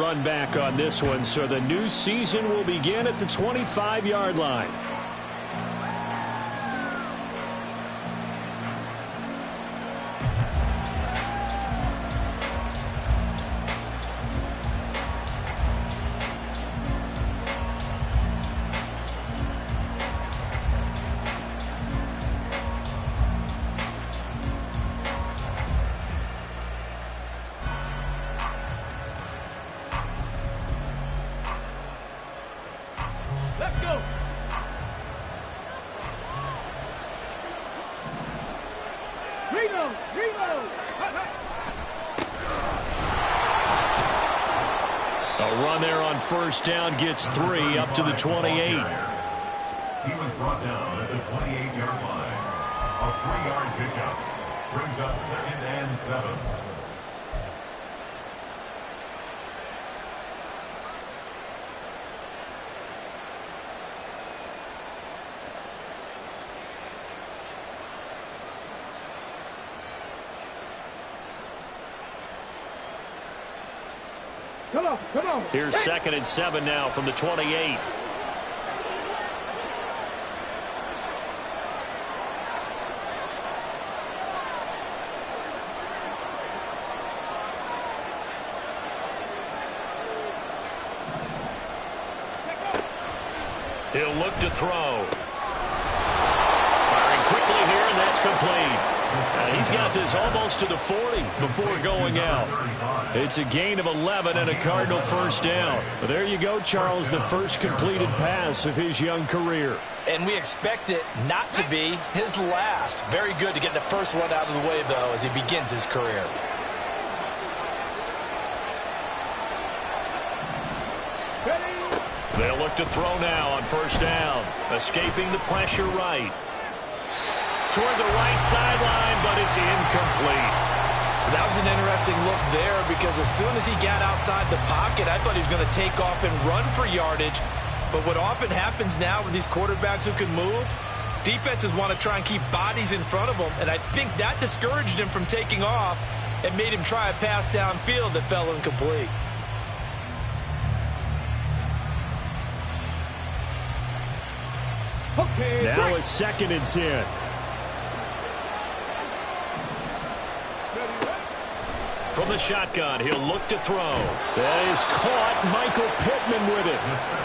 run back on this one, so the new season will begin at the 25-yard line. Let's go. Reload. A run there on first down gets 3 up to the 28. He was brought down at the 28-yard line. A 3-yard pickup brings up 2nd and 7. Come on. Here's 2nd and 7 now from the 28. He'll look to throw. Firing quickly here, and that's complete. He's got this almost to the 40 before going out. It's a gain of 11 and a Cardinal first down. But there you go, Charles, the first completed pass of his young career. And we expect it not to be his last. Very good to get the first one out of the way, though, as he begins his career. They'll look to throw now on first down. Escaping the pressure right. Toward the right sideline, but it's incomplete. That was an interesting look there because as soon as he got outside the pocket, I thought he was going to take off and run for yardage. But what often happens now with these quarterbacks who can move, defenses want to try and keep bodies in front of them, and I think that discouraged him from taking off and made him try a pass downfield that fell incomplete. Okay, now it's 2nd and 10. From the shotgun, he'll look to throw. That is caught. Michael Pittman with it.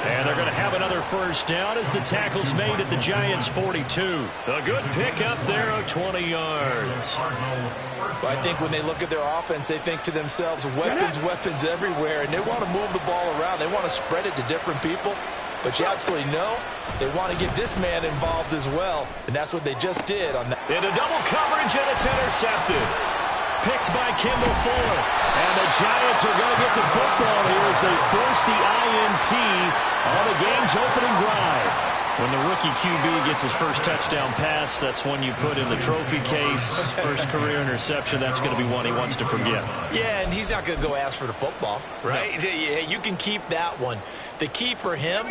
And they're going to have another first down as the tackle's made at the Giants' 42. A good pickup there of 20 yards. I think when they look at their offense, they think to themselves, weapons everywhere, and they want to move the ball around. They want to spread it to different people. But you absolutely know they want to get this man involved as well, and that's what they just did on that. Into double coverage, and it's intercepted. Picked by Kendall Fuller. And the Giants are going to get the football here as they force the INT on the game's opening drive. When the rookie QB gets his first touchdown pass, that's one you put in the trophy case. First career interception, that's going to be one he wants to forget. Yeah, and he's not going to go ask for the football, right? No. You can keep that one. The key for him,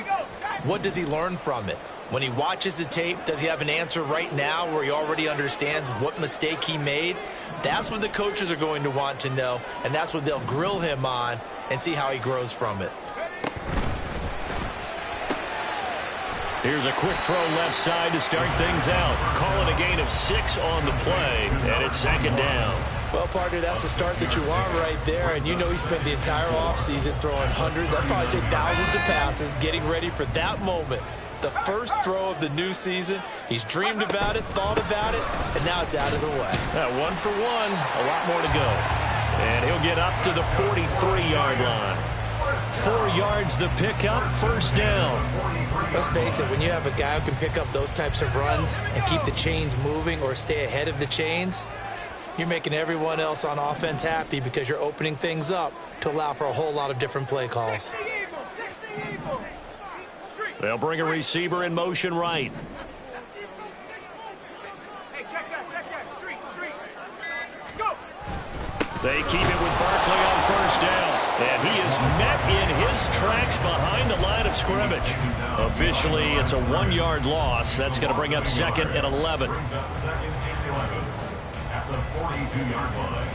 what does he learn from it? When he watches the tape, does he have an answer right now where he already understands what mistake he made? That's what the coaches are going to want to know, and that's what they'll grill him on and see how he grows from it. Here's a quick throw left side to start things out. Calling a gain of 6 on the play, and it's 2nd down. Well, partner, that's the start that you want right there, and you know he spent the entire offseason throwing hundreds, I'd probably say thousands of passes, getting ready for that moment. The first throw of the new season. He's dreamed about it, thought about it, and now it's out of the way. 1 for 1, a lot more to go. And he'll get up to the 43-yard line. 4 yards the pickup, first down. Let's face it, when you have a guy who can pick up those types of runs and keep the chains moving or stay ahead of the chains, you're making everyone else on offense happy because you're opening things up to allow for a whole lot of different play calls. They'll bring a receiver in motion right. Hey, check that. Street. Go. They keep it with Barkley on first down. And he is met in his tracks behind the line of scrimmage. Officially, it's a 1-yard loss. That's going to bring up 2nd and 11. At the 42-yard line.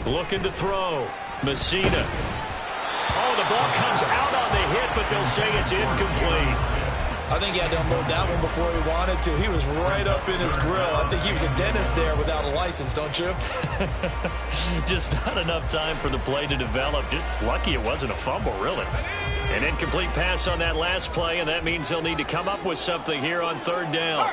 Looking to throw. Messina. Oh, the ball comes out on the hit, but they'll say it's incomplete. I think he had to unload that one before he wanted to. He was right up in his grill. I think he was a dentist there without a license, don't you? Just not enough time for the play to develop. Just lucky it wasn't a fumble, really. An incomplete pass on that last play, and that means they'll need to come up with something here on third down.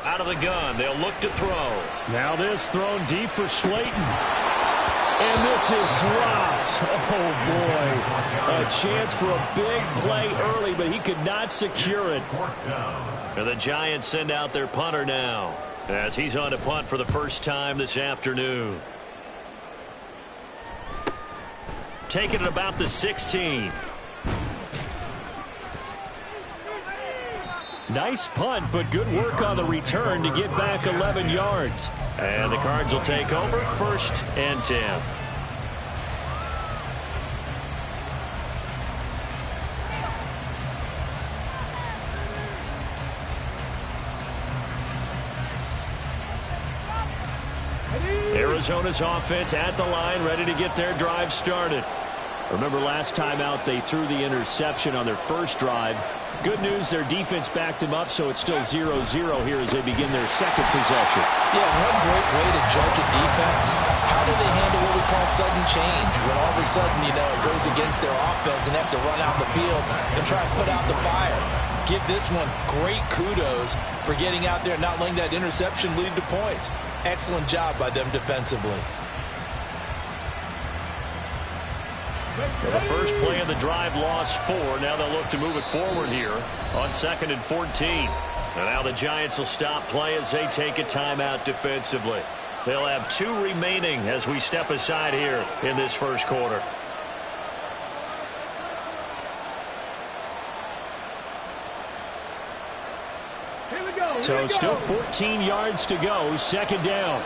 Out of the gun, they'll look to throw. Now this thrown deep for Slayton. And this is dropped. Oh, boy. A chance for a big play early, but he could not secure it. And the Giants send out their punter now, as he's on to punt for the first time this afternoon. Taking it about the 16. Nice punt, but good work on the return to get back 11 yards. And the Cards will take over 1st and 10. Arizona's offense at the line, ready to get their drive started. Remember last time out they threw the interception on their first drive. Good news, their defense backed them up, so it's still 0-0 here as they begin their second possession. Yeah, one great way to judge a defense. How do they handle what we call sudden change? When all of a sudden, you know, it goes against their offense and they have to run out the field and try and put out the fire. Give this one great kudos for getting out there and not letting that interception lead to points. Excellent job by them defensively. The first play of the drive lost 4. Now they'll look to move it forward here on 2nd and 14. And now the Giants will stop play as they take a timeout defensively. They'll have 2 remaining as we step aside here in this first quarter. So still 14 yards to go, 2nd down.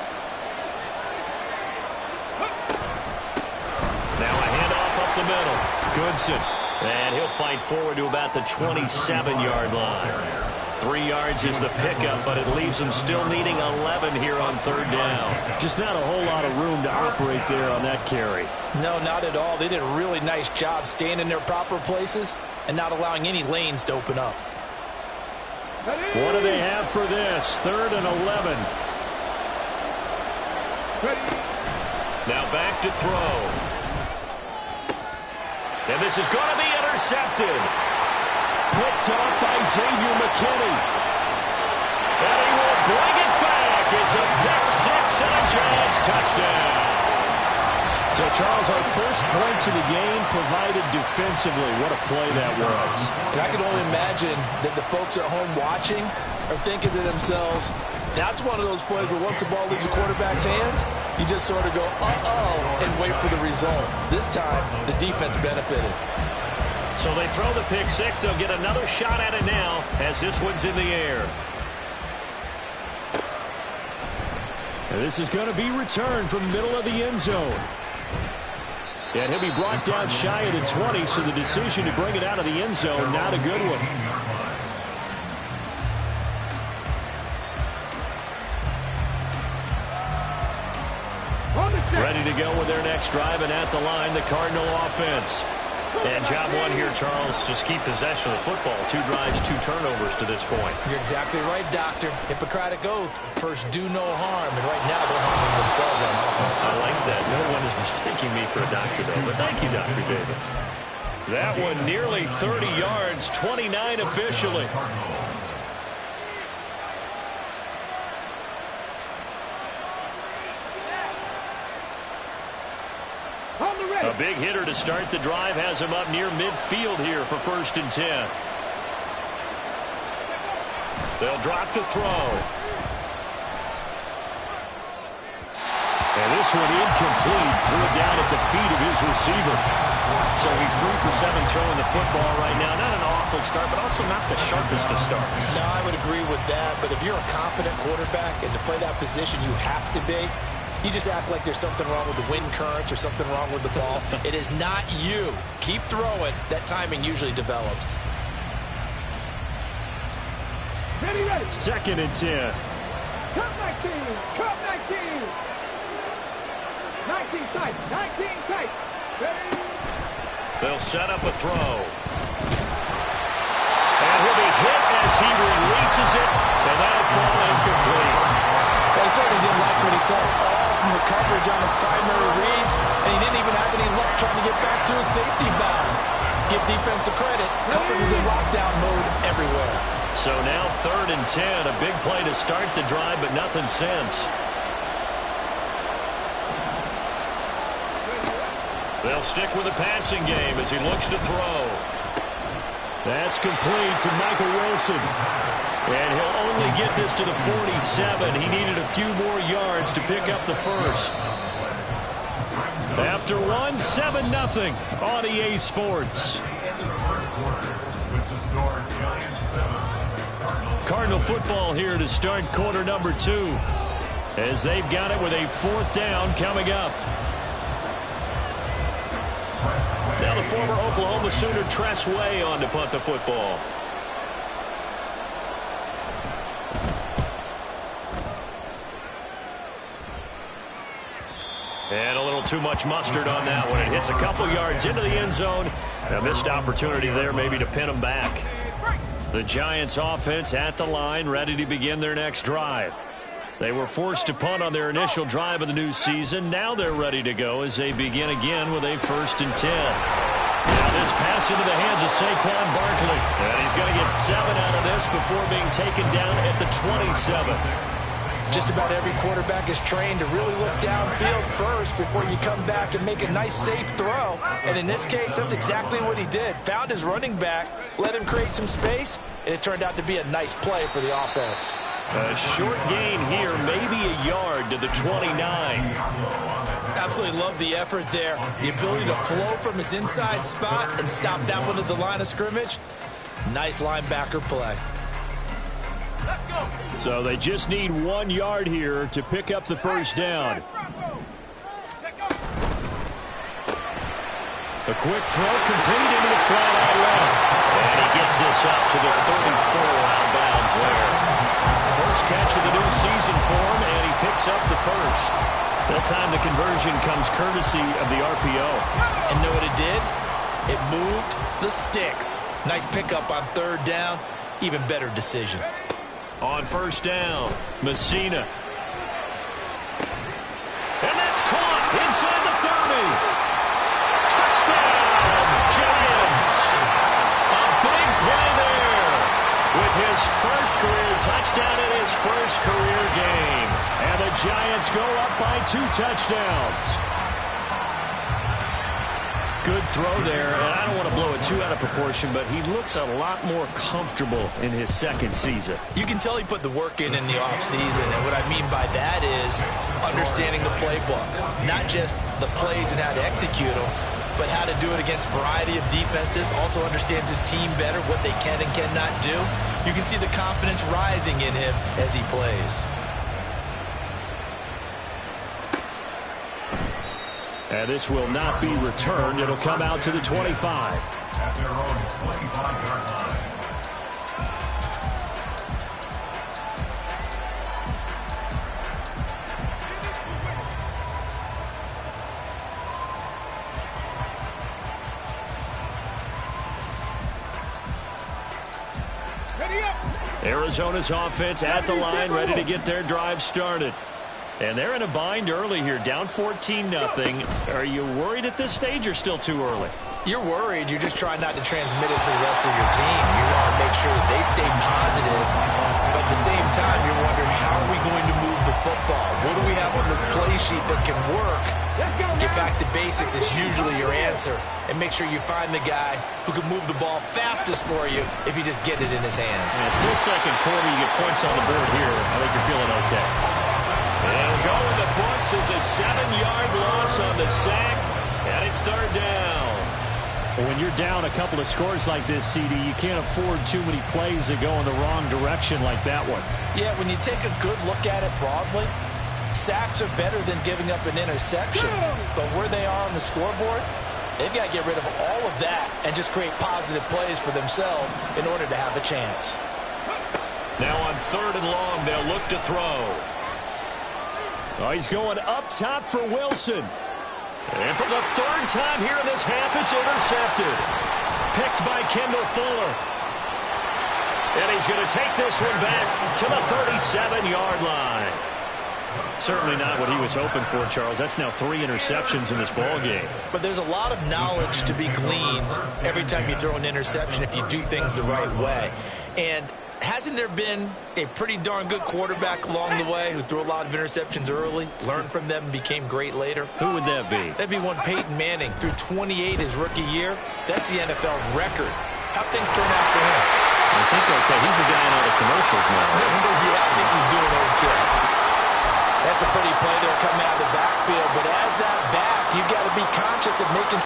Now a handoff up the middle. Goodson. And he'll fight forward to about the 27-yard line. 3 yards is the pickup, but it leaves them still needing 11 here on 3rd down. Just not a whole lot of room to operate there on that carry. No, not at all. They did a really nice job staying in their proper places and not allowing any lanes to open up. What do they have for this? 3rd and 11. Now back to throw. And this is going to be intercepted. Picked off by Xavier McKinney. And he will bring it back. It's a pick 6 and a Giants touchdown. So, Charles, our first points of the game provided defensively. What a play that was. And I can only imagine that the folks at home watching are thinking to themselves, that's one of those plays where once the ball leaves the quarterback's hands, you just sort of go, uh-oh, and wait for the result. This time, the defense benefited. So they throw the pick 6. They'll get another shot at it now as this one's in the air. And this is going to be returned from the middle of the end zone. And he'll be brought down shy of the 20, so the decision to bring it out of the end zone, not a good one. Ready to go with their next drive, and at the line, the Cardinal offense. And job one here, Charles, just keep possession of the football. 2 drives, 2 turnovers to this point. You're exactly right, Doctor. Hippocratic oath. First, do no harm. And right now, they're harming themselves on offense. I like that. No one is mistaking me for a doctor, though. But thank you, Dr. Davis. That one nearly 30 yards, 29 officially. A big hitter to start the drive has him up near midfield here for 1st and 10. They'll drop the throw. And this one incomplete. Threw it down at the feet of his receiver. So he's 3 for 7 throwing the football right now. Not an awful start, but also not the sharpest of starts. No, I would agree with that. But if you're a confident quarterback and to play that position, you have to be. You just act like there's something wrong with the wind currents or something wrong with the ball. It is not you. Keep throwing. That timing usually develops. Ready, ready. 2nd and 10. Cut 19. Cut 19. 19 tight. 19 tight. Ready. They'll set up a throw. And he'll be hit as he releases it, and that'll fall incomplete. Well, he certainly didn't like what he saw all from the coverage on his primary reads, and he didn't even have any luck trying to get back to his safety valve. Give defensive credit. Coverage was in lockdown mode everywhere. So now 3rd and 10, a big play to start the drive, but nothing since. They'll stick with the passing game as he looks to throw. That's complete to Michael Wilson. And he'll only get this to the 47. He needed a few more yards to pick up the first. After one, 7-0 on EA Sports. Cardinal football here to start quarter number 2, as they've got it with a 4th down coming up. Now the former Oklahoma Sooner Tress Way on to punt the football. And a little too much mustard on that one. It hits a couple yards into the end zone. A missed opportunity there maybe to pin them back. The Giants offense at the line, ready to begin their next drive. They were forced to punt on their initial drive of the new season. Now they're ready to go as they begin again with a 1st and 10. Now this pass into the hands of Saquon Barkley. And he's going to get 7 out of this before being taken down at the 27. Just about every quarterback is trained to really look downfield first before you come back and make a nice, safe throw. And in this case, that's exactly what he did. Found his running back, let him create some space, and it turned out to be a nice play for the offense. A short gain here, maybe a yard to the 29. Absolutely love the effort there. The ability to flow from his inside spot and stop that one at the line of scrimmage. Nice linebacker play. Let's go. So they just need 1 yard here to pick up the first down. A quick throw complete into the flat out left. And he gets this up to the 34 out of bounds there. First catch of the new season for him, and he picks up the first. That time the conversion comes courtesy of the RPO. And know what it did? It moved the sticks. Nice pickup on 3rd down. Even better decision. On 1st down, Messina. And that's caught inside the 30. Touchdown, Giants. A big play there with his first career touchdown in his first career game. And the Giants go up by 2 touchdowns. Good throw there, and I don't want to blow it too out of proportion, but he looks a lot more comfortable in his 2nd season. You can tell he put the work in the offseason, and what I mean by that is understanding the playbook. Not just the plays and how to execute them, but how to do it against a variety of defenses. Also understands his team better, what they can and cannot do. You can see the confidence rising in him as he plays. And this will not be returned. It'll come out to the 25. At their own 25-yard line. Ready up. Arizona's offense at the line, ready to get their drive started. And they're in a bind early here, down 14-0. Are you worried at this stage or still too early? You're worried. You're just trying not to transmit it to the rest of your team. You want to make sure that they stay positive. But at the same time, you're wondering, how are we going to move the football? What do we have on this play sheet that can work? Get back to basics is usually your answer. And make sure you find the guy who can move the ball fastest for you if you just get it in his hands. Yeah, still 2nd quarter. You get points on the board here. I think you're feeling okay. It'll go in the books as a 7-yard loss on the sack, and it's 3rd down. When you're down a couple of scores like this, CD, you can't afford too many plays that go in the wrong direction like that one. Yeah, when you take a good look at it broadly, Sacks are better than giving up an interception, but where they are on the scoreboard, they've got to get rid of all of that and just create positive plays for themselves in order to have a chance. Now on 3rd and long, they'll look to throw. Oh, he's going up top for Wilson. And for the 3rd time here in this half, it's intercepted. Picked by Kendall Fuller. And he's going to take this one back to the 37-yard line. Certainly not what he was hoping for, Charles. That's now 3 interceptions in this ball game. But there's a lot of knowledge to be gleaned every time you throw an interception if you do things the right way. And hasn't there been a pretty darn good quarterback along the way who threw a lot of interceptions early, learned from them, and became great later? Who would that be? That'd be one Peyton Manning. Threw 28 his rookie year. That's the NFL record. How'd things turn out for him? I think okay. He's the guy in all the commercials now. Yeah, I think he's doing okay. That's a pretty play there coming out of the backfield. But as that back, you've got to be conscious of making...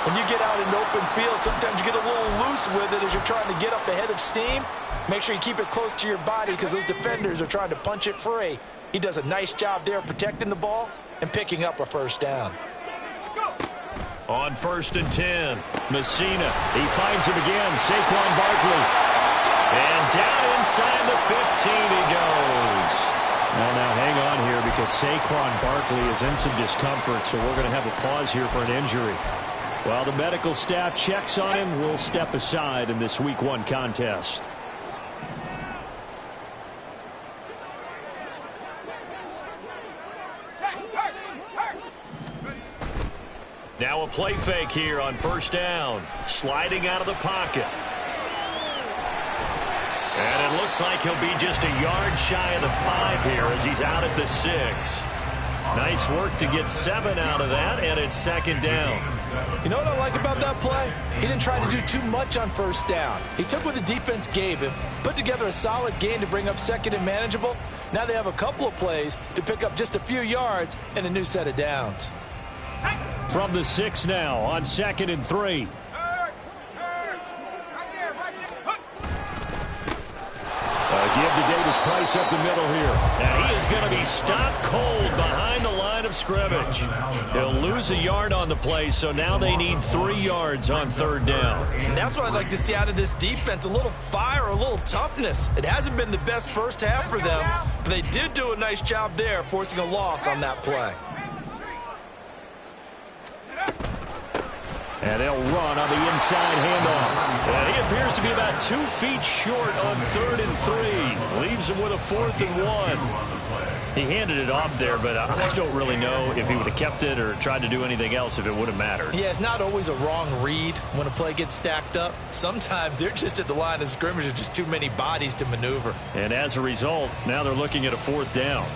When you get out in open field, sometimes you get a little loose with it as you're trying to get up ahead of steam. Make sure you keep it close to your body because those defenders are trying to punch it free. He does a nice job there protecting the ball and picking up a 1st down. On 1st and 10, Messina. He finds him again, Saquon Barkley. And down inside the 15 he goes. Now hang on here because Saquon Barkley is in some discomfort, so we're going to have a pause here for an injury. While the medical staff checks on him, we'll step aside in this Week 1 contest. Now a play fake here on 1st down. Sliding out of the pocket. And it looks like he'll be just a yard shy of the 5 here as he's out at the 6. Nice work to get 7 out of that, and it's 2nd down. You know what I like about that play? He didn't try to do too much on 1st down. He took what the defense gave him, put together a solid gain to bring up 2nd and manageable. Now they have a couple of plays to pick up just a few yards and a new set of downs. From the 6 now on 2nd and 3. Give to Davis Price up the middle here. Now he is going to be stopped cold behind the line of scrimmage. He'll lose a yard on the play, so now they need 3 yards on 3rd down. And that's what I'd like to see out of this defense, a little fire, a little toughness. It hasn't been the best 1st half for them, but they did do a nice job there, forcing a loss on that play. And they'll run on the inside handoff. And he appears to be about 2 feet short on 3rd and 3. Leaves him with a 4th and 1. He handed it off there, but I don't really know if he would have kept it or tried to do anything else if it would have mattered. Yeah, it's not always a wrong read when a play gets stacked up. Sometimes they're just at the line of scrimmage. There's just too many bodies to maneuver. And as a result, now they're looking at a 4th down.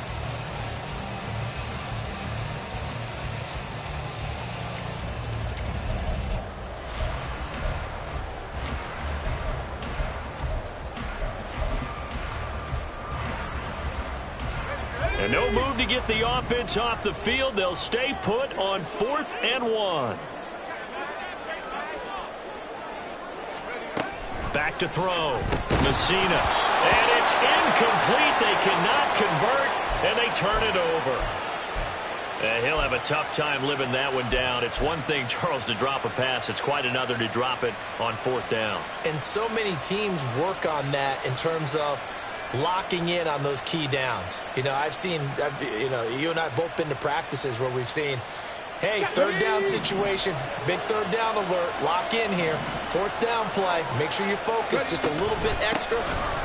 And no move to get the offense off the field. They'll stay put on 4th and 1. Back to throw. Messina. And it's incomplete. They cannot convert, and they turn it over. And he'll have a tough time living that one down. It's one thing, Charles, to drop a pass. It's quite another to drop it on 4th down. And so many teams work on that in terms of locking in on those key downs. You know, you and I have both been to practices where we've seen, hey, 3rd down situation, big 3rd down alert, lock in here, 4th down play, make sure you focus just a little bit extra.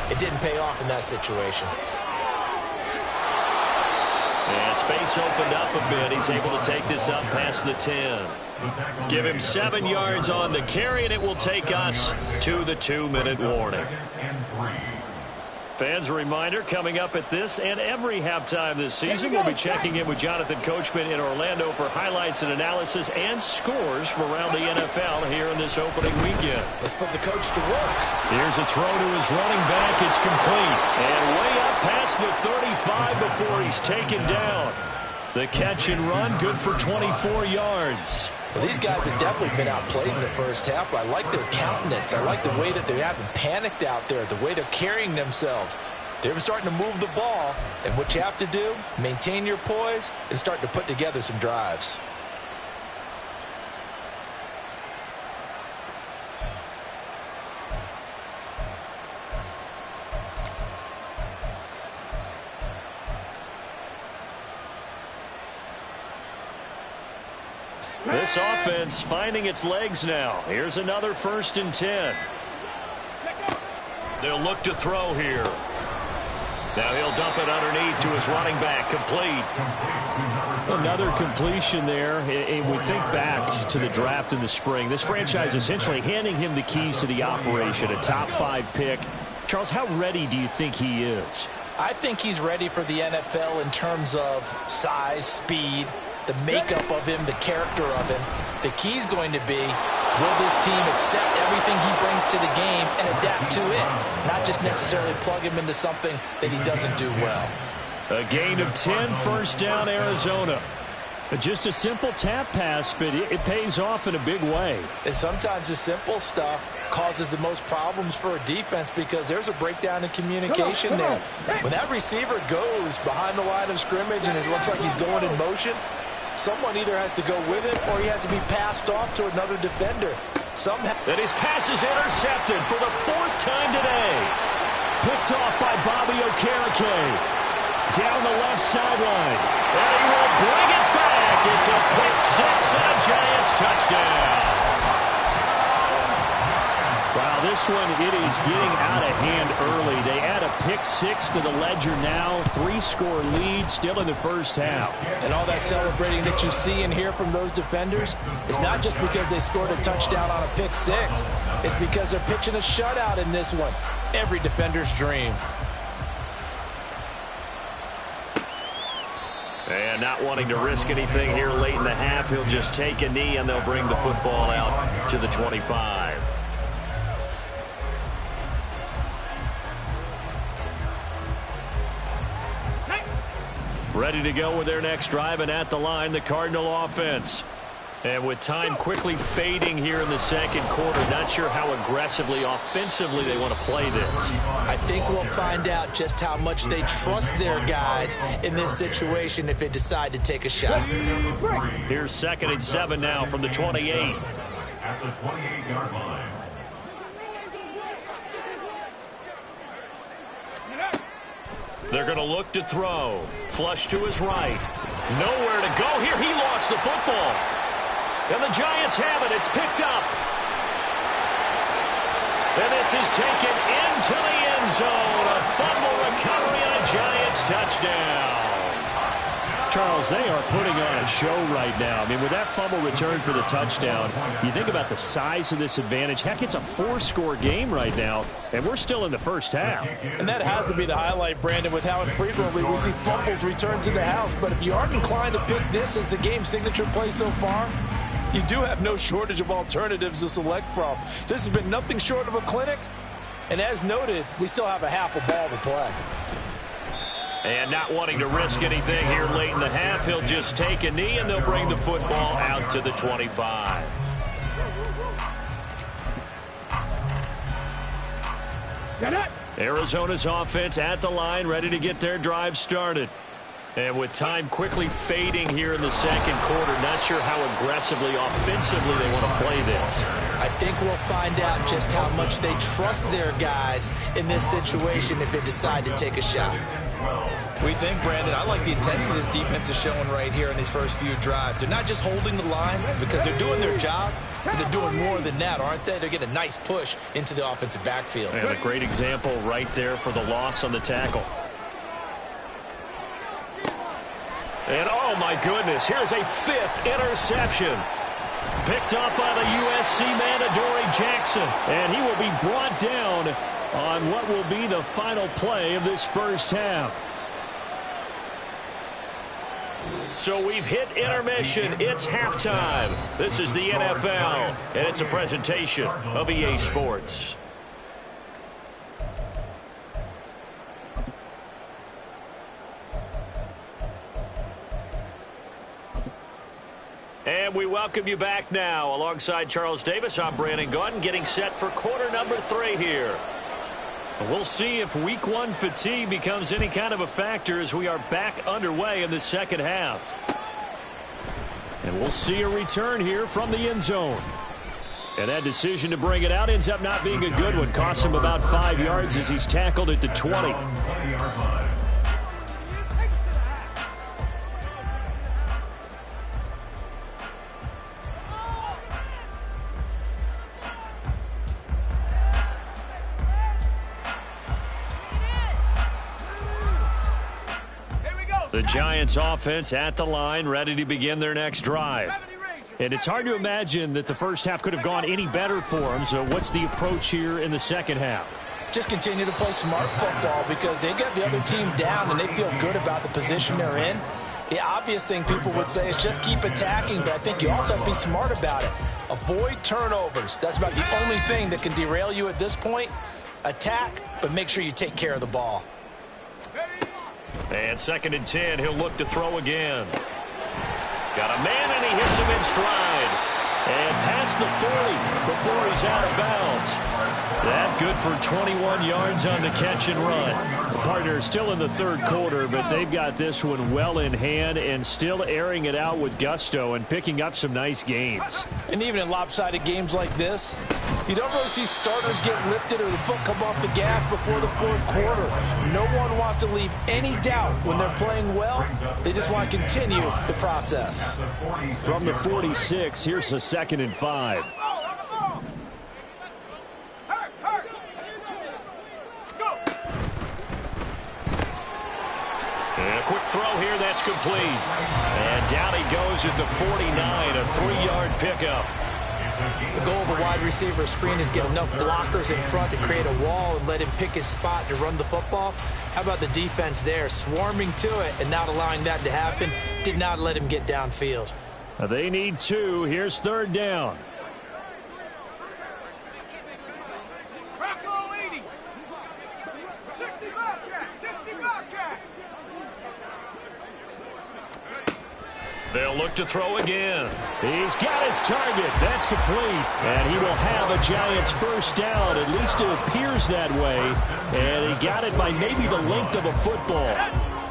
It didn't pay off in that situation. And that space opened up a bit. He's able to take this up past the 10. Give him 7 yards on the carry, and it will take us to the 2-minute warning. Fans, a reminder, coming up at this and every halftime this season, we'll be checking in with Jonathan Coachman in Orlando for highlights and analysis and scores from around the NFL here in this opening weekend. Let's put the coach to work. Here's a throw to his running back. It's complete. And way up past the 35 before he's taken down. The catch and run, good for 24 yards. Well, these guys have definitely been outplayed in the first half, but I like their countenance. I like the way that they haven't panicked out there, the way they're carrying themselves. They're starting to move the ball, and what you have to do, maintain your poise and start to put together some drives. This offense finding its legs now. Here's another 1st and 10. They'll look to throw here. Now he'll dump it underneath to his running back. Complete. Another completion there. And we think back to the draft in the spring. This franchise essentially handing him the keys to the operation. A top 5 pick. Charles, how ready do you think he is? I think he's ready for the NFL in terms of size, speed, the makeup of him, the character of him. The key's going to be, will this team accept everything he brings to the game and adapt to it? Not just necessarily plug him into something that he doesn't do well. A gain of 10, 1st down, Arizona. Just a simple tap pass, but it pays off in a big way. And sometimes the simple stuff causes the most problems for a defense because there's a breakdown in communication there. When that receiver goes behind the line of scrimmage and it looks like he's going in motion, someone either has to go with it or he has to be passed off to another defender. And his pass is intercepted for the 4th time today. Picked off by Bobby Okereke. Down the left sideline. And he will bring it back. It's a pick 6 and a Giants touchdown. Wow, this one, it is getting out of hand early. They add a pick 6 to the ledger now. 3-score lead still in the first half. And all that celebrating that you see and hear from those defenders is not just because they scored a touchdown on a pick 6. It's because they're pitching a shutout in this one. Every defender's dream. And not wanting to risk anything here late in the half, he'll just take a knee and they'll bring the football out to the 25. Ready to go with their next drive, and at the line, the Cardinal offense. And with time quickly fading here in the second quarter, not sure how aggressively, offensively they want to play this. I think we'll find out just how much they trust their guys in this situation if they decide to take a shot. Here's 2nd and 7 now from the 28. At the 28-yard line. They're going to look to throw. Flush to his right. Nowhere to go here. He lost the football. And the Giants have it. It's picked up. And this is taken into the end zone. A fumble recovery and a Giants touchdown. Charles, they are putting on a show right now. I mean, with that fumble return for the touchdown, you think about the size of this advantage. Heck, it's a 4-score game right now, and we're still in the first half. And that has to be the highlight, Brandon, with how infrequently we see fumbles return to the house. But if you aren't inclined to pick this as the game signature play so far, you do have no shortage of alternatives to select from. This has been nothing short of a clinic. And as noted, we still have a half a ball to play. And not wanting to risk anything here late in the half, he'll just take a knee and they'll bring the football out to the 25. Arizona's offense at the line, ready to get their drive started. And with time quickly fading here in the second quarter, not sure how aggressively, offensively they want to play this. I think we'll find out just how much they trust their guys in this situation if they decide to take a shot. We think, Brandon, I like the intensity this defense is showing right here in these first few drives. They're not just holding the line because they're doing their job, but they're doing more than that, aren't they? They're getting a nice push into the offensive backfield. And a great example right there for the loss on the tackle. And oh my goodness, here's a 5th interception. Picked up by the USC man, Adoree Jackson. And he will be brought down on what will be the final play of this first half. So we've hit intermission. It's halftime. This is the NFL, and it's a presentation of EA Sports. And we welcome you back now. Alongside Charles Davis, I'm Brandon Gaudin, getting set for quarter number 3 here. We'll see if week 1 fatigue becomes any kind of a factor as we are back underway in the second half. And we'll see a return here from the end zone. And that decision to bring it out ends up not being a good one. Costs him about 5 yards as he's tackled at the 20. The Giants offense at the line, ready to begin their next drive. And it's hard to imagine that the first half could have gone any better for them. So what's the approach here in the second half? Just continue to play smart football because they got the other team down and they feel good about the position they're in. The obvious thing people would say is just keep attacking, but I think you also have to be smart about it. Avoid turnovers. That's about the only thing that can derail you at this point. Attack, but make sure you take care of the ball. And 2nd and 10, he'll look to throw again. Got a man, and he hits him in stride. And past the 40 before he's out of bounds. That good for 21 yards on the catch and run. The partner still in the 3rd quarter, but they've got this one well in hand and still airing it out with gusto and picking up some nice gains. And even in lopsided games like this, you don't really see starters get lifted or the foot come off the gas before the 4th quarter. No one wants to leave any doubt when they're playing well. They just want to continue the process. From the 46, here's the 2nd and 5. And a quick throw here, that's complete. And down he goes at the 49, a 3-yard pickup. The goal of a wide receiver screen is get enough blockers in front to create a wall and let him pick his spot to run the football. How about the defense there, swarming to it and not allowing that to happen? Did not let him get downfield. They need 2. Here's 3rd down. Rocco 80. 60 Bobcat. 60 Bobcat. They'll look to throw again. He's got his target. That's complete. And he will have a Giants first down. At least it appears that way. And he got it by maybe the length of a football.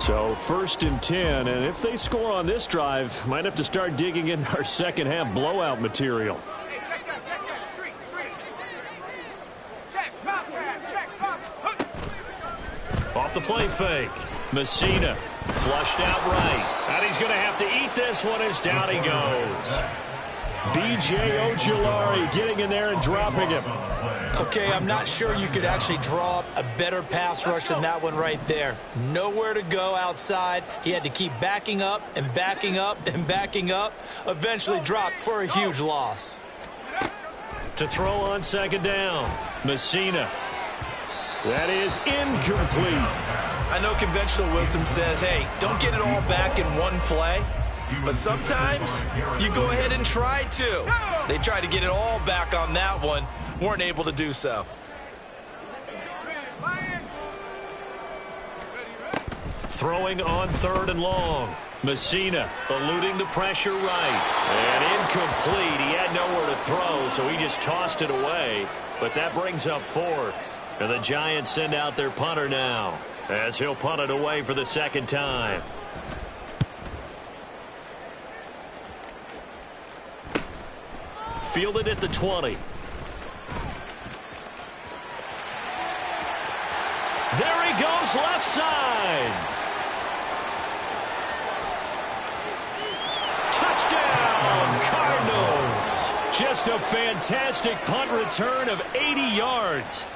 So 1st and 10. And if they score on this drive, might have to start digging in our second half blowout material. Hey, check that. Street. Check, Bobcat. Check, Bobcat. Off the play fake. Messina flushed out right. And he's going to have to eat this one as down he goes. B.J. Ojulari getting in there and dropping him. Okay, I'm not sure you could actually draw up a better pass rush than that one right there. Nowhere to go outside. He had to keep backing up and backing up and backing up. Eventually dropped for a huge loss. To throw on 2nd down. Messina. That is incomplete. I know conventional wisdom says, hey, don't get it all back in one play. But sometimes you go ahead and try to. They tried to get it all back on that one. Weren't able to do so. Throwing on 3rd and long. Messina eluding the pressure right. And incomplete. He had nowhere to throw, so he just tossed it away. But that brings up 4th. And the Giants send out their punter now, as he'll punt it away for the 2nd time. Fielded at the 20. There he goes, left side. Touchdown, Cardinals. Just a fantastic punt return of 80 yards.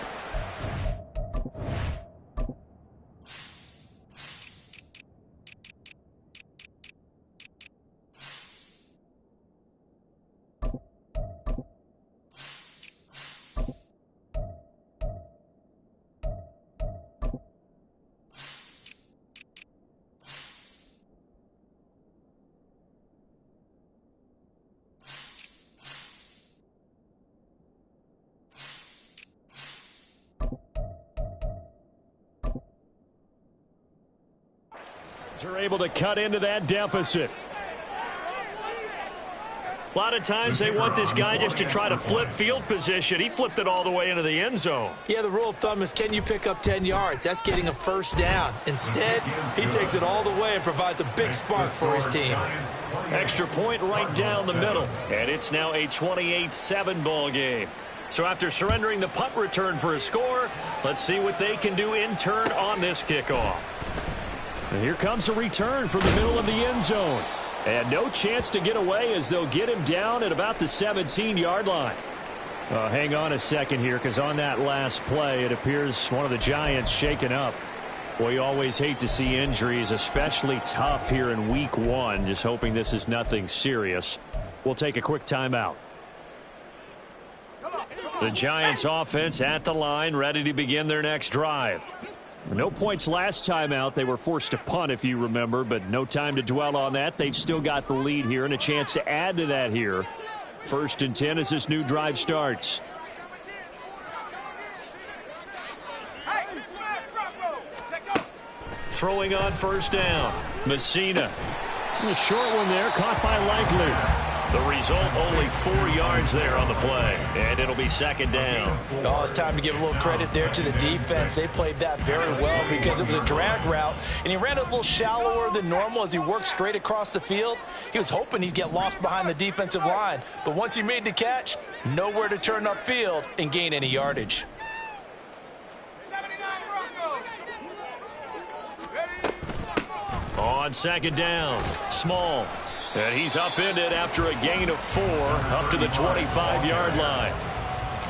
Are able to cut into that deficit. A lot of times they want this guy just to try to flip field position. He flipped it all the way into the end zone. Yeah, the rule of thumb is, can you pick up 10 yards? That's getting a first down. Instead, he takes it all the way and provides a big spark for his team. Extra point right down the middle. And it's now a 28-7 ball game. So after surrendering the punt return for a score, let's see what they can do in turn on this kickoff. And here comes a return from the middle of the end zone. And no chance to get away as they'll get him down at about the 17-yard line. Hang on a second here, because on that last play, it appears one of the Giants shaken up. Well, you always hate to see injuries, especially tough here in week 1. Just hoping this is nothing serious. We'll take a quick timeout. The Giants offense at the line, ready to begin their next drive. No points last time out. They were forced to punt, if you remember, but no time to dwell on that. They've still got the lead here and a chance to add to that here. 1st and 10 as this new drive starts. Throwing on first down. Messina. A short one there, caught by Likely. The result, only 4 yards there on the play, and it'll be second down. Oh, it's time to give a little credit there to the defense. They played that very well because it was a drag route, and he ran it a little shallower than normal as he worked straight across the field. He was hoping he'd get lost behind the defensive line, but once he made the catch, nowhere to turn upfield and gain any yardage. On second down, Small. And he's upended after a gain of 4 up to the 25-yard line.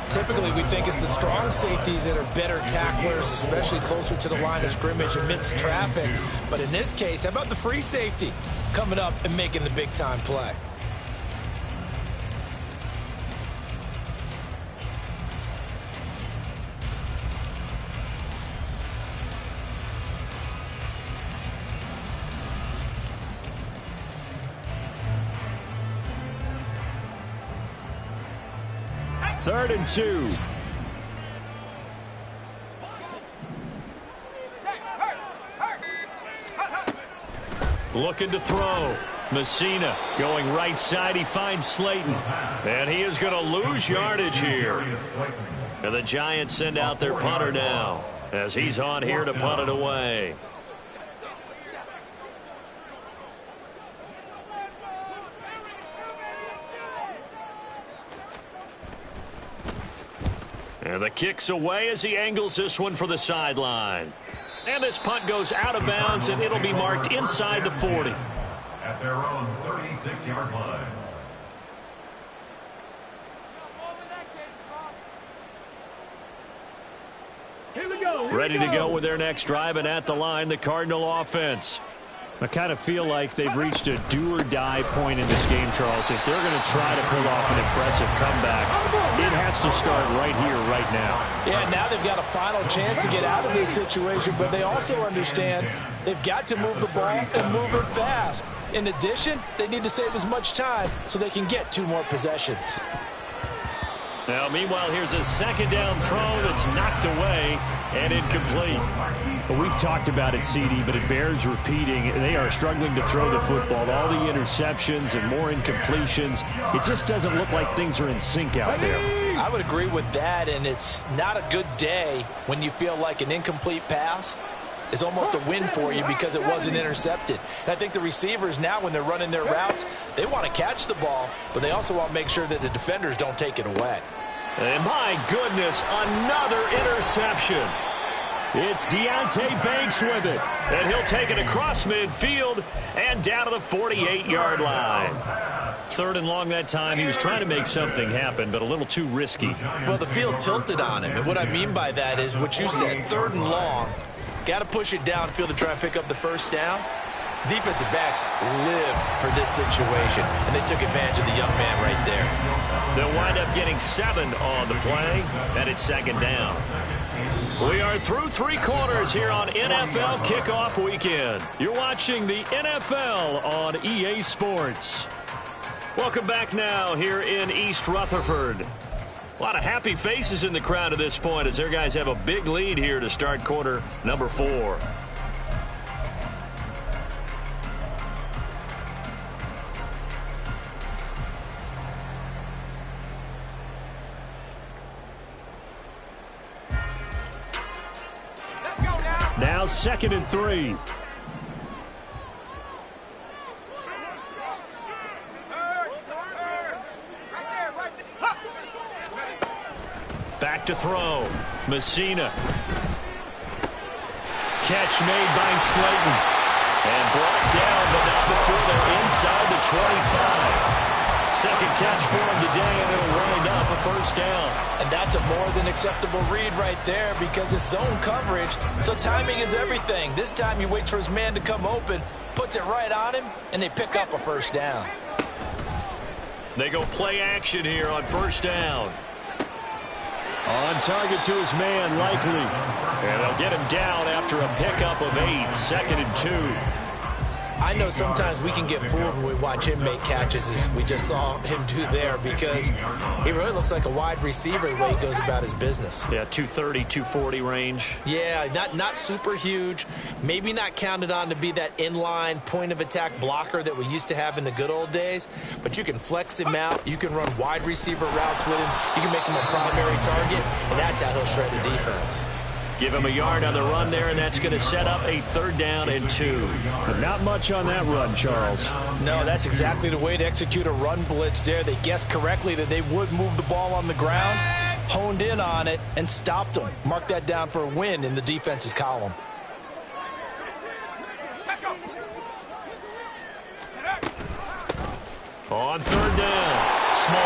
Typically, we think it's the strong safeties that are better tacklers, especially closer to the line of scrimmage amidst traffic. But in this case, how about the free safety coming up and making the big-time play? Third and 2. Looking to throw. Messina going right side. He finds Slayton. And he is going to lose yardage here. And the Giants send out their punter now as he's on here to punt it away. And the kick's away as he angles this one for the sideline. And this punt goes out of bounds, and it'll be marked inside the 40. At their own 36-yard line. Ready to go with their next drive, and at the line, the Cardinal offense. I kind of feel like they've reached a do-or-die point in this game, Charles. If they're going to try to pull off an impressive comeback, it has to start right here, right now. Yeah, now they've got a final chance to get out of this situation, but they also understand they've got to move the ball and move it fast. In addition, they need to save as much time so they can get 2 more possessions. Now, meanwhile, here's a second down throw that's knocked away and incomplete. Well, we've talked about it, CD, but it bears repeating. They are struggling to throw the football. All the interceptions and more incompletions. It just doesn't look like things are in sync out there. I would agree with that, and it's not a good day when you feel like an incomplete pass is almost a win for you because it wasn't intercepted. And I think the receivers now, when they're running their routes, they want to catch the ball, but they also want to make sure that the defenders don't take it away. And my goodness, another interception. It's Deontay Banks with it. And he'll take it across midfield and down to the 48-yard line. 3rd and long that time. He was trying to make something happen, but a little too risky. Well, the field tilted on him. And what I mean by that is what you said, 3rd and long. Got to push it downfield to try and pick up the first down. Defensive backs live for this situation, and they took advantage of the young man right there. They'll wind up getting 7 on the play, and it's second down. We are through 3 quarters here on NFL Kickoff Weekend. You're watching the NFL on EA Sports. Welcome back now here in East Rutherford. A lot of happy faces in the crowd at this point as their guys have a big lead here to start quarter number 4. Now 2nd and 3. Back to throw. Messina. Catch made by Slayton. And brought down, but not before they're inside the 25. Second catch for him today, and it'll wind up a first down. And that's a more than acceptable read right there because it's zone coverage, so timing is everything. This time he waits for his man to come open, puts it right on him, and they pick up a first down. They go play action here on first down. On target to his man, Likely. And they'll get him down after a pickup of 8, 2nd and 2. I know sometimes we can get fooled when we watch him make catches, as we just saw him do there, because he really looks like a wide receiver the way he goes about his business. Yeah, 230, 240 range. Yeah, not super huge. Maybe not counted on to be that inline point-of-attack blocker that we used to have in the good old days, but you can flex him out. You can run wide receiver routes with him. You can make him a primary target, and that's how he'll shred the defense. Give him a yard on the run there, and that's going to set up a 3rd down and 2. But not much on that run, Charles. No, that's exactly the way to execute a run blitz there. They guessed correctly that they would move the ball on the ground, honed in on it, and stopped them. Mark that down for a win in the defense's column. On 3rd down, Small.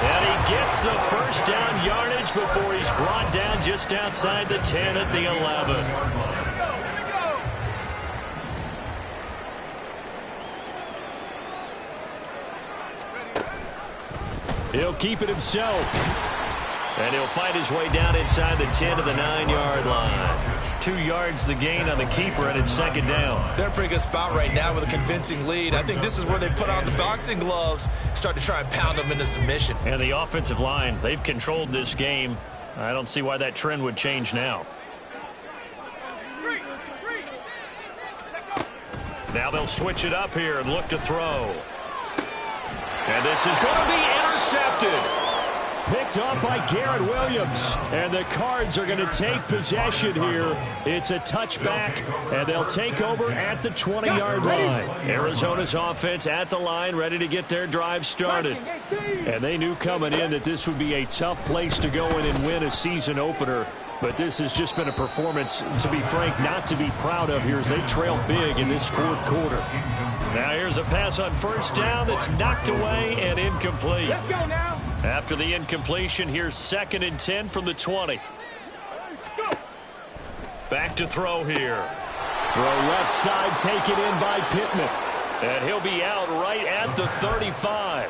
And he gets the first down yardage before he's brought down just outside the 10 at the 11. He'll keep it himself. And he'll fight his way down inside the 10 to the 9-yard line. 2 yards the gain on the keeper, and it's 2nd down. They're in a pretty good spot right now with a convincing lead. I think this is where they put on the boxing gloves, start to try and pound them into submission. And the offensive line, they've controlled this game. I don't see why that trend would change now. Now they'll switch it up here and look to throw. And this is going to be intercepted. Picked off by Garrett Williams. And the Cards are going to take possession here. It's a touchback, and they'll take over at the 20-yard line. Arizona's offense at the line, ready to get their drive started. And they knew coming in that this would be a tough place to go in and win a season opener. But this has just been a performance, to be frank, not to be proud of here as they trail big in this 4th quarter. Now here's a pass on first down that's knocked away and incomplete. Let's go now. After the incompletion, here's 2nd and 10 from the 20. Back to throw here. Throw left side taken in by Pittman. And he'll be out right at the 35.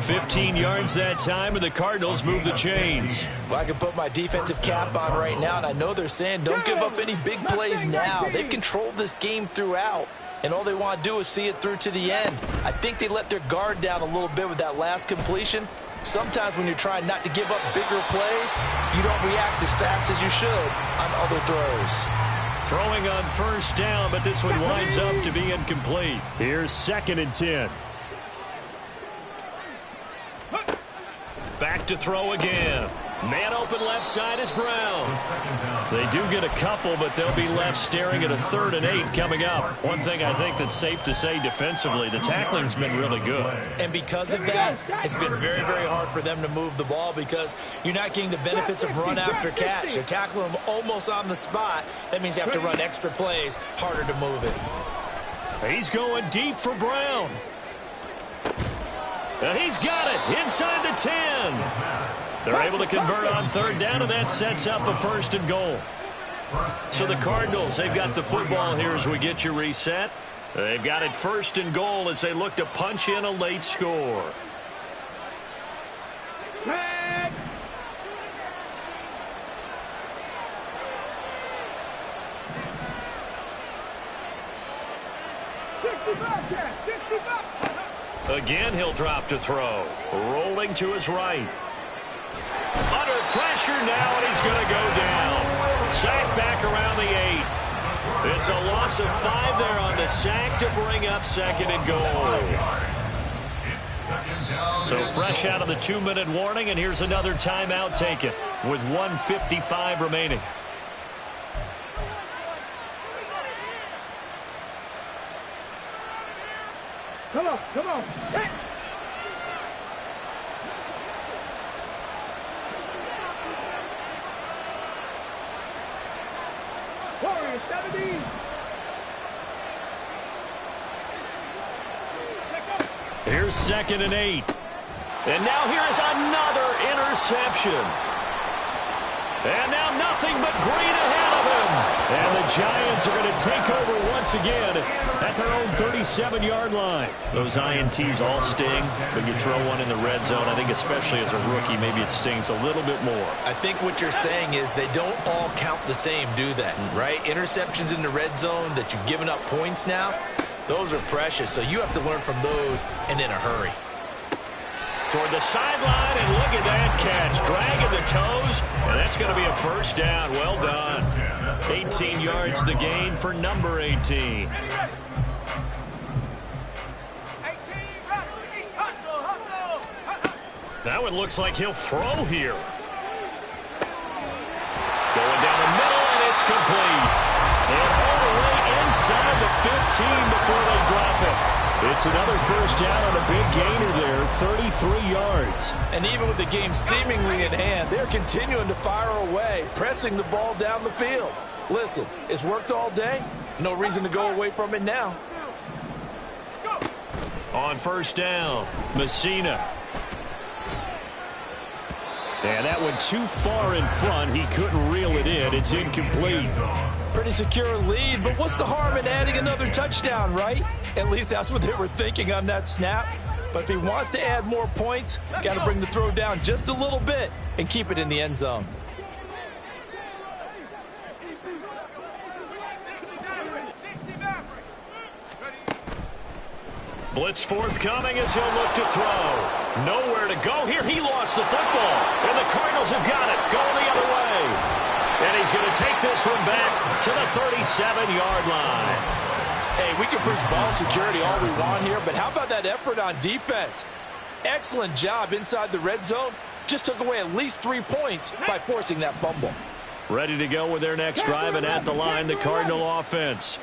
15 yards that time, and the Cardinals move the chains. Well, I can put my defensive cap on right now, and I know they're saying don't give up any big plays now. They've controlled this game throughout, and all they want to do is see it through to the end. I think they let their guard down a little bit with that last completion. Sometimes when you're trying not to give up bigger plays, you don't react as fast as you should on other throws. Throwing on first down, but this one winds up to be incomplete. Here's 2nd and 10. Back to throw again. Man open left side is Brown. They do get a couple, but they'll be left staring at a 3rd and 8 coming up. One thing I think that's safe to say defensively, the tackling's been really good. And because of that, it's been very, very hard for them to move the ball because you're not getting the benefits of run after catch. They're tackling them almost on the spot. That means you have to run extra plays, harder to move it. He's going deep for Brown. And he's got it inside the 10. They're able to convert on 3rd down, and that sets up a 1st and goal. So the Cardinals, they've got the football here as we get you reset. They've got it 1st and goal as they look to punch in a late score. Again, he'll drop to throw. Rolling to his right. Under pressure now, and he's going to go down. Sack back around the 8. It's a loss of 5 there on the sack to bring up 2nd and goal. So fresh out of the 2-minute warning, and here's another timeout taken with 1:55 remaining. Come on, come on. Hit. Warrior 70. Here's 2nd and 8. And now here is another interception. And now nothing but green ahead of him. And the Giants are going to take over once again at their own 37-yard line. Those INTs all sting, but you throw one in the red zone. I think especially as a rookie, maybe it stings a little bit more. I think what you're saying is they don't all count the same, do they? Right? Interceptions in the red zone that you've given up points now, those are precious. So you have to learn from those and in a hurry. Toward the sideline, and look at that catch. Dragging the toes, and that's going to be a first down. Well done. 18 yards the gain for number 18. 18, hustle. Now it looks like he'll throw here. Going down the middle, and it's complete. And all the way inside the 15 before they drop it. It's another first down on a big gainer there, 33 yards. And even with the game seemingly in hand, they're continuing to fire away, pressing the ball down the field. Listen, it's worked all day. No reason to go away from it now. On first down, Messina. And that went too far in front. He couldn't reel it in. It's incomplete. Pretty secure lead, but what's the harm in adding another touchdown, right? At least that's what they were thinking on that snap. But if he wants to add more points, got to bring the throw down just a little bit and keep it in the end zone. Blitz forthcoming as he'll look to throw. Nowhere to go here. He lost the football. And the Cardinals have got it. Going the other way. And he's going to take this one back to the 37-yard line. Hey, we can preach ball security all we want here, but how about that effort on defense? Excellent job inside the red zone. Just took away at least 3 points by forcing that fumble. Ready to go with their next drive, and at the line, the Cardinal offense.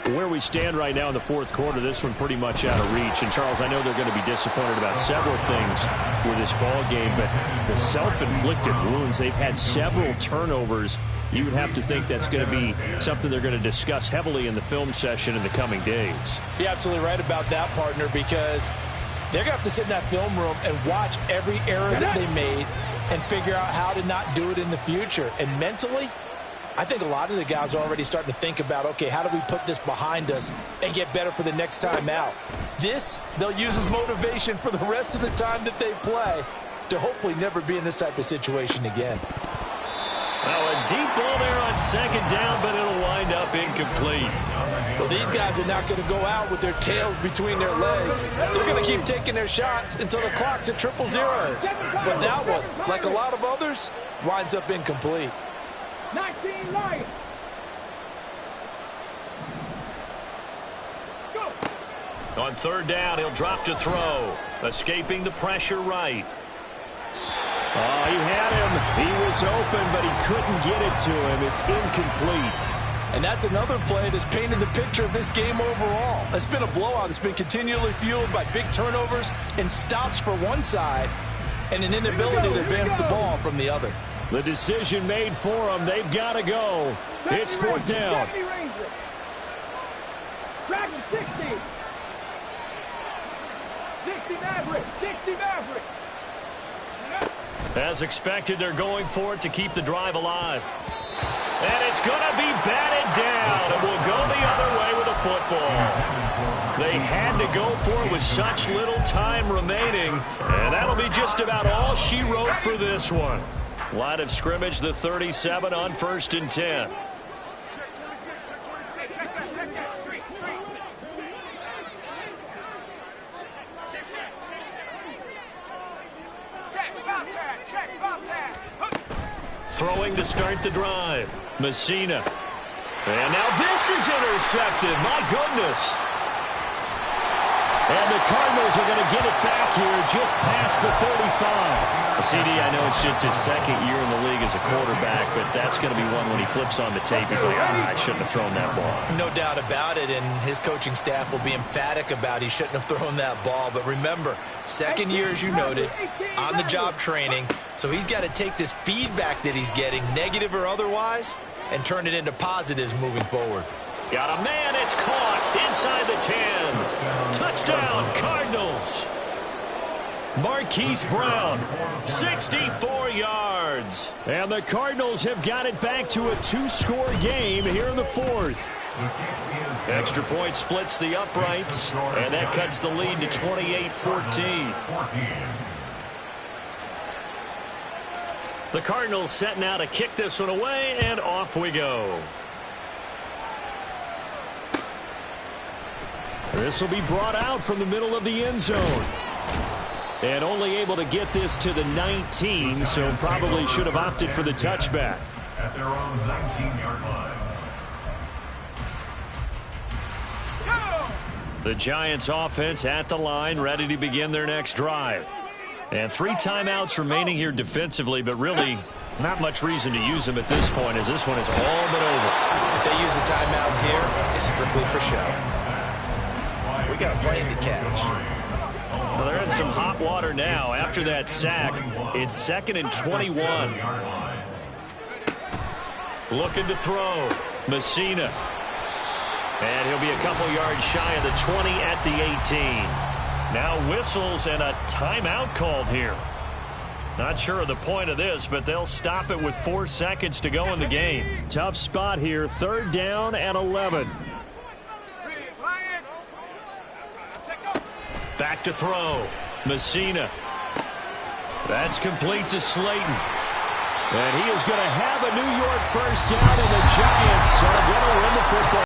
Where we stand right now in the fourth quarter, this one pretty much out of reach. And, Charles, I know they're going to be disappointed about several things with this ball game, but the self-inflicted wounds, they've had several turnovers. You would have to think that's going to be something they're going to discuss heavily in the film session in the coming days. You're absolutely right about that, partner, because they're going to have to sit in that film room and watch every error that they made and figure out how to not do it in the future. And mentally, I think a lot of the guys are already starting to think about, okay, how do we put this behind us and get better for the next time out? This, they'll use as motivation for the rest of the time that they play to hopefully never be in this type of situation again. Well, a deep ball there on second down, but it'll wind up incomplete. Well, these guys are not going to go out with their tails between their legs. They're going to keep taking their shots until the clock's at 0-0. But that one, like a lot of others, winds up incomplete. 19 Lions. On third down, he'll drop to throw. Escaping the pressure right. Oh, he had him. He was open, but he couldn't get it to him. It's incomplete. And that's another play that's painted the picture of this game overall. It's been a blowout. It's been continually fueled by big turnovers and stops for one side and an inability to advance the ball from the other. The decision made for them. They've got to go. It's fourth down. Dragon 60. 60 Maverick. 60 Maverick. As expected, they're going for it to keep the drive alive. And it's going to be batted down. And we'll go the other way with a football. They had to go for it with such little time remaining. And that'll be just about all she wrote for this one. Line of scrimmage, the 37 on 1st and 10. Throwing to start the drive. Messina. And now this is intercepted. My goodness. And the Cardinals are going to get it back here just past the 35. CD, I know it's just his second year in the league as a quarterback, but that's going to be one when he flips on the tape. He's like, I shouldn't have thrown that ball. No doubt about it, and his coaching staff will be emphatic about he shouldn't have thrown that ball. But remember, second year, as you noted, on-the-job training, so he's got to take this feedback that he's getting, negative or otherwise, and turn it into positives moving forward. Got a man, it's caught inside the 10. Touchdown, Cardinals. Marquise Brown, 64 yards. And the Cardinals have got it back to a 2-score game here in the fourth. Extra point splits the uprights, and that cuts the lead to 28-14. The Cardinals setting out to kick this one away, and off we go. This will be brought out from the middle of the end zone. And only able to get this to the 19, so probably should have opted for the touchback. At their own 19-yard line. The Giants offense at the line, ready to begin their next drive. And 3 timeouts remaining here defensively, but really not much reason to use them at this point, as this one is all but over. If they use the timeouts here, it's strictly for show. We got a plane to catch. Well, they're in some hot water now. After that sack, it's 2nd and 21. Looking to throw. Messina. And he'll be a couple yards shy of the 20 at the 18. Now whistles and a timeout called here. Not sure of the point of this, but they'll stop it with 4 seconds to go in the game. Tough spot here. 3rd down and 11. Back to throw. Messina. That's complete to Slayton. And he is going to have a New York first down, and the Giants are going to win the football.